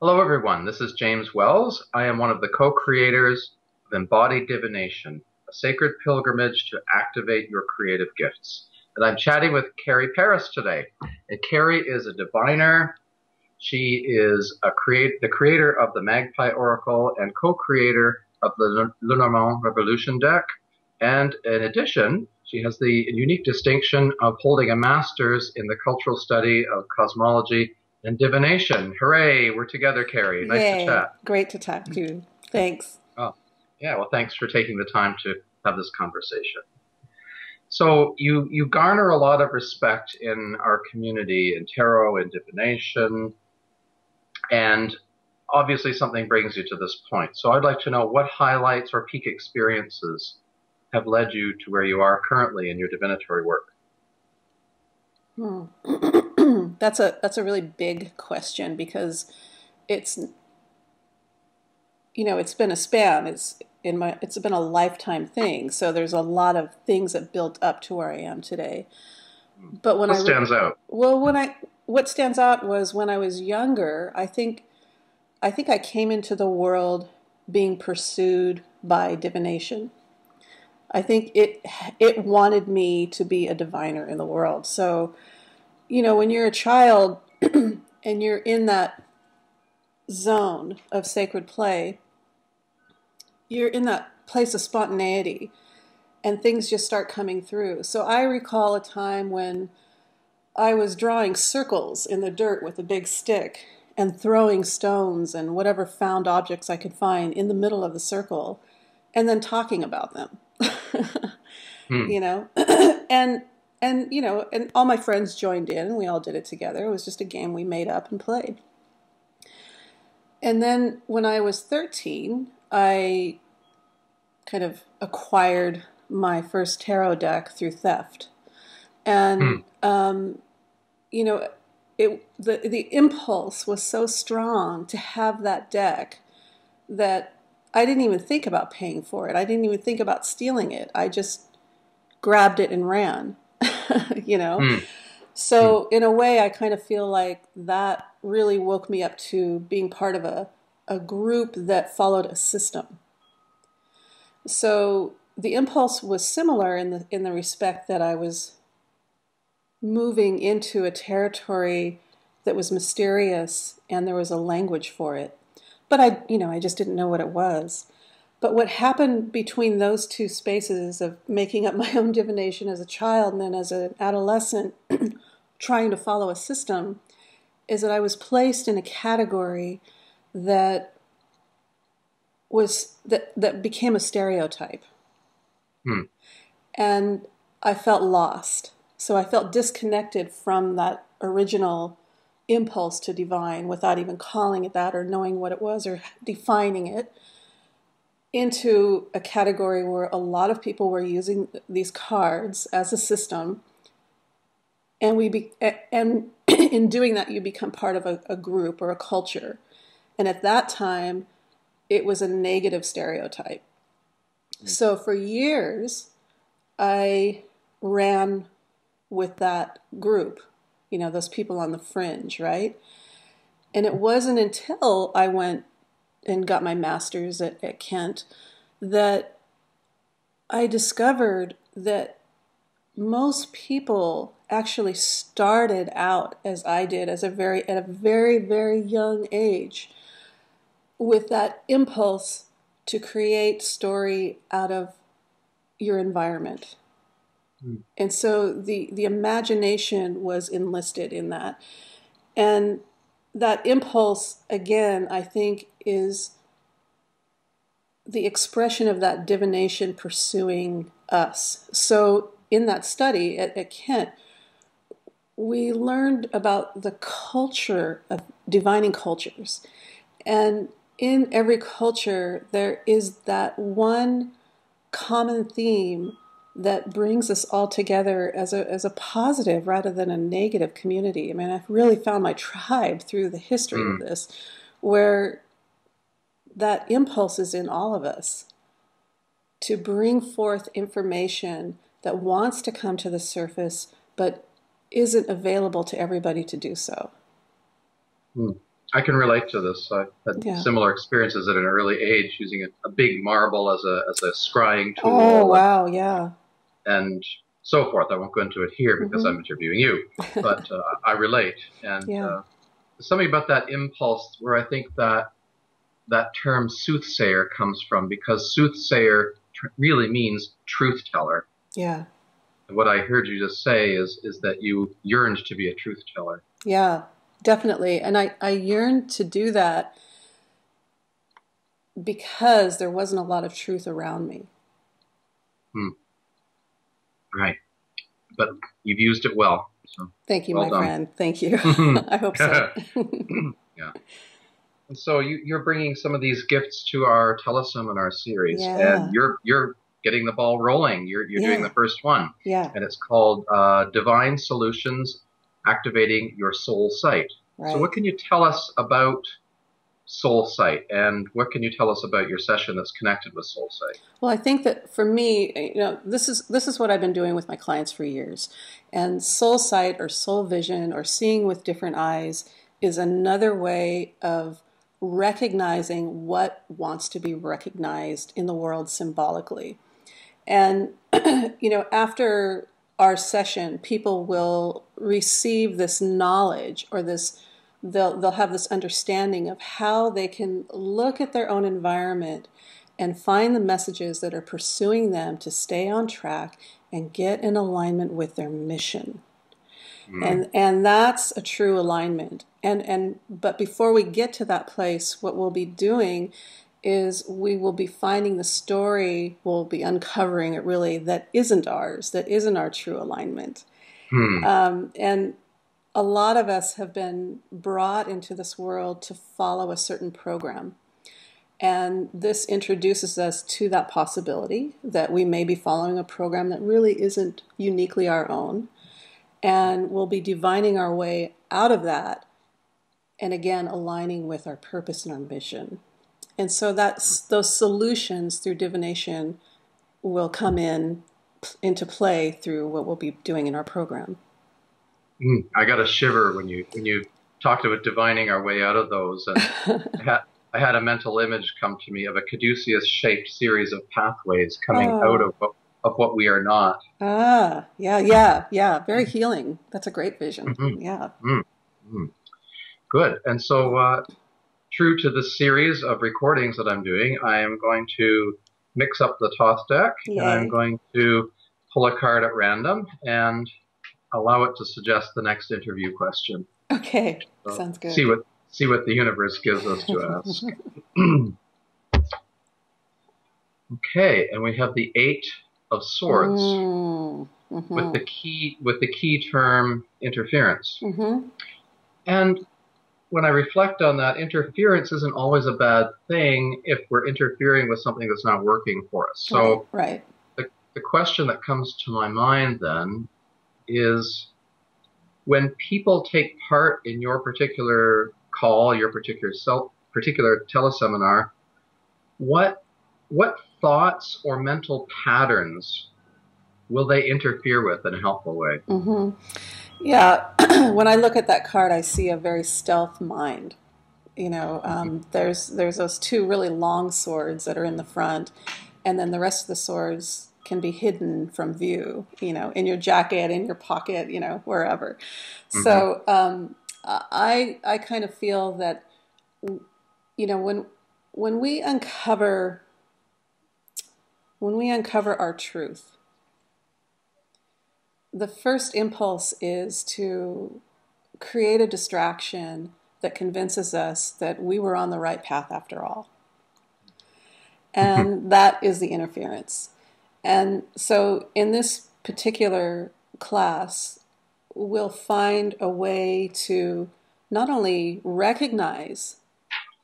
Hello, everyone. This is James Wells. I am one of the co-creators of Embodied Divination, a sacred pilgrimage to activate your creative gifts. And I'm chatting with Carrie Paris today. And Carrie is a diviner. She is the creator of the Magpie Oracle and co-creator of the Lenormand Revolution deck. And in addition, she has the unique distinction of holding a master's in the cultural study of cosmology and divination. Hooray, we're together, Carrie. Nice to Yay. chat. Great to talk to you. Thanks. Oh, yeah, well, thanks for taking the time to have this conversation. So you garner a lot of respect in our community in tarot and divination, and obviously something brings you to this point. So I'd like to know what highlights or peak experiences have led you to where you are currently in your divinatory work. That's a really big question because it's it's been a span. It's been a lifetime thing. So there's a lot of things that built up to where I am today. But when What stands out? well, what stands out was when I was younger, I think I came into the world being pursued by divination. I think it wanted me to be a diviner in the world. So, when you're a child and you're in that zone of sacred play, you're in that place of spontaneity and things just start coming through. So I recall a time when I was drawing circles in the dirt with a big stick and throwing stones and whatever found objects I could find in the middle of the circle and then talking about them. Hmm. you know and and all my friends joined in and we all did it together. It was just a game we made up and played. And then when I was 13, I kind of acquired my first tarot deck through theft. Hmm. And you know the impulse was so strong to have that deck that I didn't even think about paying for it. I didn't even think about stealing it. I just grabbed it and ran. you know Hmm. Hmm. So in a way, I kind of feel like that really woke me up to being part of a group that followed a system. So the impulse was similar in the respect that I was moving into a territory that was mysterious and there was a language for it. But I just didn't know what it was. But what happened between those two spaces of making up my own divination as a child and then as an adolescent trying to follow a system is that I was placed in a category that that became a stereotype. Hmm. And I felt lost. So I felt disconnected from that original impulse to divine without even calling it that or knowing what it was or defining it into a category where a lot of people were using these cards as a system, and and in doing that you become part of a group or a culture, and at that time it was a negative stereotype. So for years I ran with that group, those people on the fringe, right? And it wasn't until I went and got my master's at Kent that I discovered that most people actually started out as I did at a very, very young age with that impulse to create story out of your environment. Hmm. And so the imagination was enlisted in that. And that impulse, again, I think is the expression of that divination pursuing us. So in that study at Kent, we learned about the culture of divining cultures. And in every culture, there is that one common theme that brings us all together as a positive rather than a negative community. I mean, I've really found my tribe through the history of Hmm. this, where that impulse is in all of us to bring forth information that wants to come to the surface but isn't available to everybody to do so. Hmm. I can relate to this. I had Yeah. similar experiences at an early age using a big marble as a scrying Oh, tool wow. Yeah. and so forth. I won't go into it here because Mm-hmm. I'm interviewing you, but I relate. And Yeah. something about that impulse where I think that that term soothsayer comes from, because soothsayer really means truth teller. Yeah. And what I heard you just say is that you yearned to be a truth teller. Yeah. Definitely. And I yearned to do that because there wasn't a lot of truth around me. Hmm. Right. But you've used it well. So Thank you, well my done. friend. Thank you. I hope so. Yeah. And so you're bringing some of these gifts to our teleseminar series, and Yeah. you're getting the ball rolling. You're doing the Yeah. first one, Yeah. and it's called Divine Solutions: Activating Your Soul Sight. So what Right. can you tell us about Soul Sight, and what can you tell us about your session that's connected with Soul Sight? Well, I think that for me, this is what I've been doing with my clients for years. And soul sight or soul vision or seeing with different eyes is another way of recognizing what wants to be recognized in the world symbolically. And after our session, people will receive this knowledge or this they'll have this understanding of how they can look at their own environment and find the messages that are pursuing them to stay on track and get in alignment with their mission. Mm, And that's a true alignment. And but before we get to that place, what we'll be doing is we will be finding the story, we'll be uncovering it really, that isn't ours, that isn't our true alignment. hmm, And a lot of us have been brought into this world to follow a certain program. And this introduces us to that possibility that we may be following a program that really isn't uniquely our own. And we'll be divining our way out of that and again aligning with our purpose and our mission. And so that's those solutions through divination will come into play through what we'll be doing in our program. I got a shiver when you talked about divining our way out of those, and I had I had a mental image come to me of a caduceus-shaped series of pathways coming out Oh, of what we are not. yeah, yeah, yeah. Very healing. That's a great vision. Mhm, Yeah. mm, mm. Good. And so, true to the series of recordings that I'm doing, I am going to mix up the toss deck, and I'm Yay. going to pull a card at random and allow it to suggest the next interview question. Okay. So Sounds good. see what the universe gives us to ask. Okay, and we have the Eight of Swords Mm-hmm. with the key term interference. Mm-hmm. And when I reflect on that, interference isn't always a bad thing if we're interfering with something that's not working for us. Right, So right. the question that comes to my mind then is, when people take part in your particular call, your particular teleseminar, what what thoughts or mental patterns will they interfere with in a helpful way? Mm-hmm. Yeah. When I look at that card, I see a very stealth mind. There's those two really long swords that are in the front, and then the rest of the swords can be hidden from view, in your jacket, in your pocket, wherever. Mm-hmm. So I kind of feel that when when we uncover when we uncover our truth, the first impulse is to create a distraction that convinces us that we were on the right path after all. And that is the interference. And so in this particular class, we'll find a way to not only recognize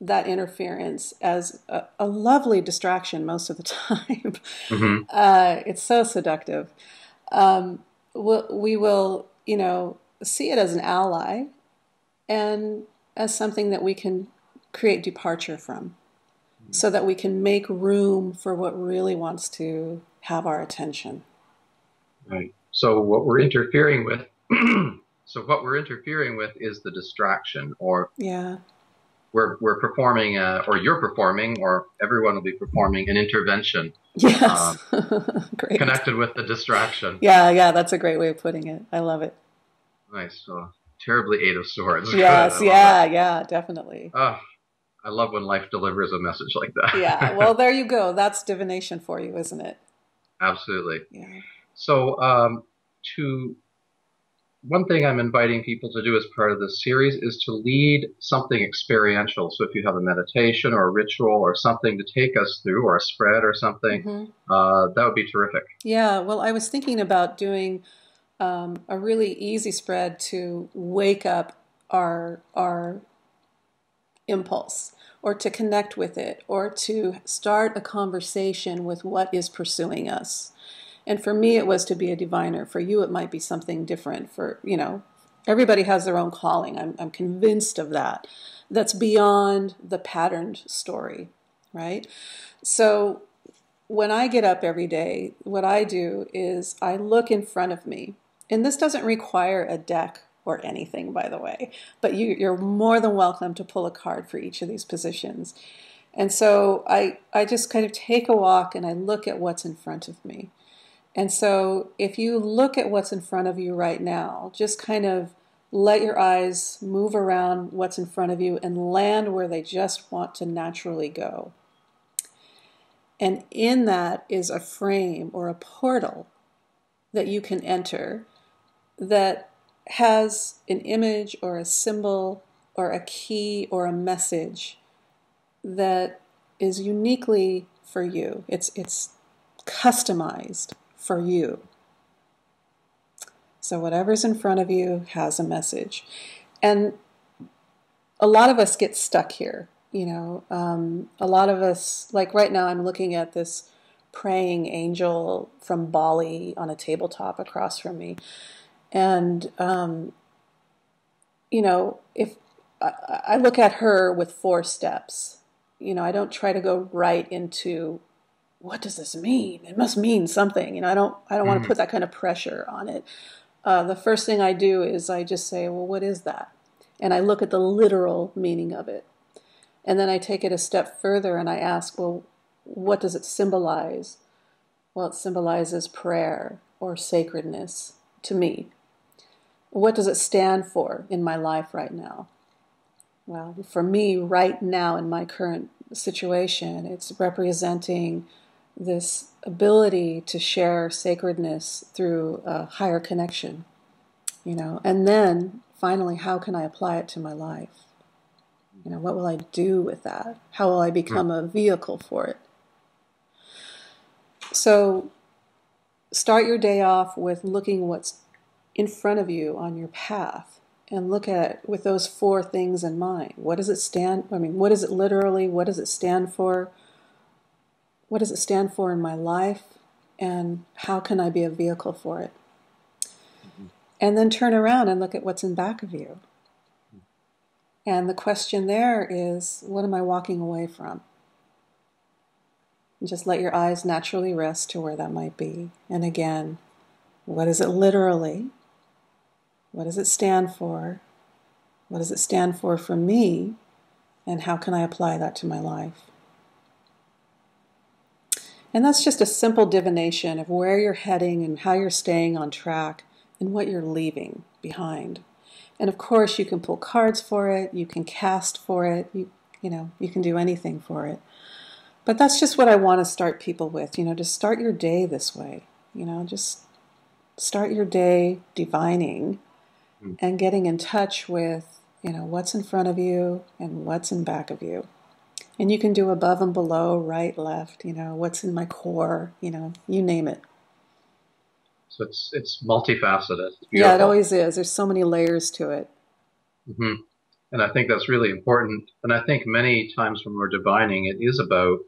that interference as a lovely distraction most of the time. Mm-hmm. It's so seductive. We will, see it as an ally and as something that we can create departure from so that we can make room for what really wants to have our attention. Right. So what we're interfering with, so what we're interfering with is the distraction, or Yeah. we're performing, or you're performing, or everyone will be performing an intervention, Yes. um, Great. connected with the distraction. Yeah, yeah, that's a great way of putting it. I love it. Nice. Terribly Eight of Swords. Good. I Yes, love it. yeah, yeah, definitely. I love when life delivers a message like Yeah, well, that. there you go. That's divination for you, isn't it? Absolutely. Yeah. So, to one thing I'm inviting people to do as part of this series is to lead something experiential. So if you have a meditation or a ritual or something to take us through, or a spread or something, Hmm. that would be terrific. Yeah, well, I was thinking about doing a really easy spread to wake up our impulse, or to connect with it, or to start a conversation with what is pursuing us. And for me, it was to be a diviner. For you, it might be something different. Everybody has their own calling. I'm convinced of that. That's beyond the patterned story, right? So when I get up every day, what I do is I look in front of me. And this doesn't require a deck or anything, by the way, but you're more than welcome to pull a card for each of these positions. And so I just kind of take a walk and I look at what's in front of me. And so if you look at what's in front of you right now, just kind of let your eyes move around what's in front of you and land where they just want to naturally go. And in that is a frame or a portal that you can enter that has an image or a symbol or a key or a message that is uniquely for you. It's customized for you. So whatever's in front of you has a message. And a lot of us get stuck here. A lot of us, like right now, I'm looking at this praying angel from Bali on a tabletop across from me. And, if I look at her with 4 steps, I don't try to go right into what does this mean? It must mean something. I don't want to Mm, put that kind of pressure on it. The first thing I do is I just say, well, what is that? And I look at the literal meaning of it. And then I take it a step further and I ask, well, what does it symbolize? Well, it symbolizes prayer or sacredness to me. What does it stand for in my life right now? Well, for me, right now in my current situation, it's representing this ability to share sacredness through a higher connection, and then finally, how can I apply it to my life? What will I do with that? How will I mm, become a vehicle for it? So start your day off with looking what's in front of you on your path, and look at it with those 4 things in mind. What does it stand? What is it literally? What does it stand for? What does it stand for in my life? And how can I be a vehicle for it? mhm. And then turn around and look at what's in back of you. And the question there is, what am I walking away from? And just let your eyes naturally rest to where that might be. And again, what is it literally? What does it stand for? What does it stand for me? And how can I apply that to my life? And that's just a simple divination of where you're heading and how you're staying on track and what you're leaving behind. And of course, you can pull cards for it, you can cast for it, you can do anything for it. But that's just what I want to start people with, to start your day this way. Just start your day divining Mm. and getting in touch with, what's in front of you and what's in back of you. And you can do above and below, right, left, what's in my core, you name it. So it's multifaceted. It's Yeah, it beautiful. always is. There's so many layers to it. Hmm. And I think that's really important. And I think many times when we're divining, it is about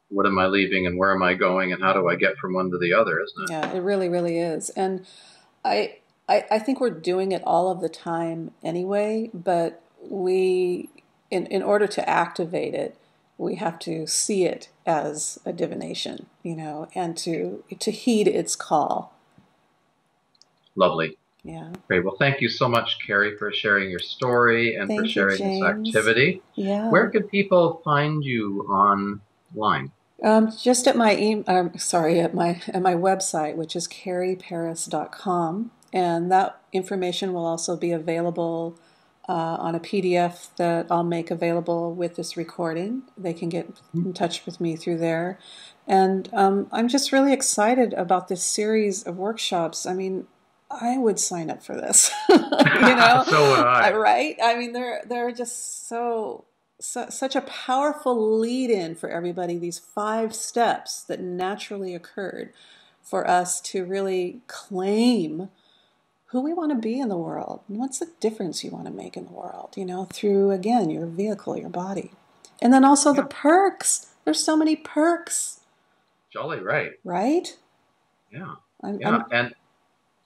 what am I leaving and where am I going and how do I get from one to the other, isn't it? Yeah, it really, really is. And I, I think we're doing it all of the time anyway, but in order to activate it, we have to see it as a divination, and to heed its call. Lovely. Yeah. Great. Well, thank you so much, Carrie, for sharing your story and for Thank you, sharing this James. activity. Yeah. Where can people find you online? Just at my at my website, which is carrieparis.com, and that information will also be available on a PDF that I'll make available with this recording. They can get in touch with me through there, and I'm just really excited about this series of workshops. I mean, I would sign up for this, So would I. right? I mean, they're just such a powerful lead in for everybody, these 5 steps that naturally occurred for us to really claim who we want to be in the world and what's the difference you want to make in the world, through, again, your vehicle, your body. And then also the Yeah. perks. There's so many perks. Jolly right. Right? Yeah. I'm, Yeah. I'm,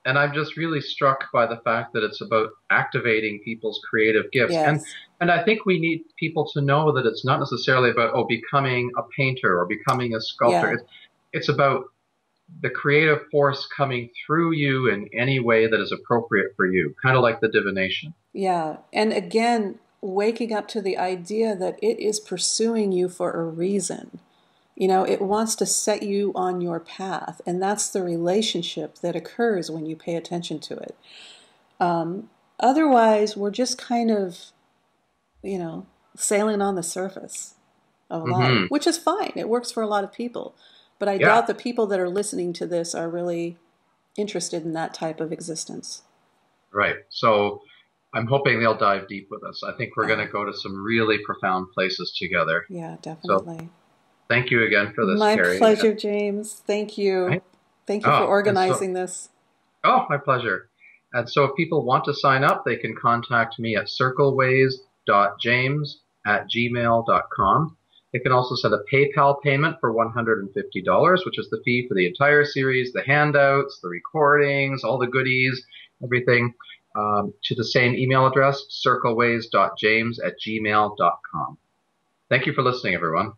And I'm just really struck by the fact that it's about activating people's creative gifts. yes. And I think we need people to know that it's not necessarily about, becoming a painter or becoming a sculptor. Yeah. It's about the creative force coming through you in any way that is appropriate for you, kind of like the divination. Yeah. And again, waking up to the idea that it is pursuing you for a reason. It wants to set you on your path, and that's the relationship that occurs when you pay attention to it. Otherwise, we're just kind of, sailing on the surface of life, Hmm. which is fine. It works for a lot of people. But I Yeah, doubt the people that are listening to this are really interested in that type of existence. right. So I'm hoping they'll dive deep with us. I think we're going Yeah, to go to some really profound places together. yeah, So definitely. thank you again for this, My Carrie. pleasure, James. Thank you. Right? Thank you for Oh, and so, organizing this. oh, my pleasure. And so if people want to sign up, they can contact me at circleways.james@gmail.com. They can also send a PayPal payment for $150, which is the fee for the entire series, the handouts, the recordings, all the goodies, everything, to the same email address, circleways.james@gmail.com. Thank you for listening, everyone.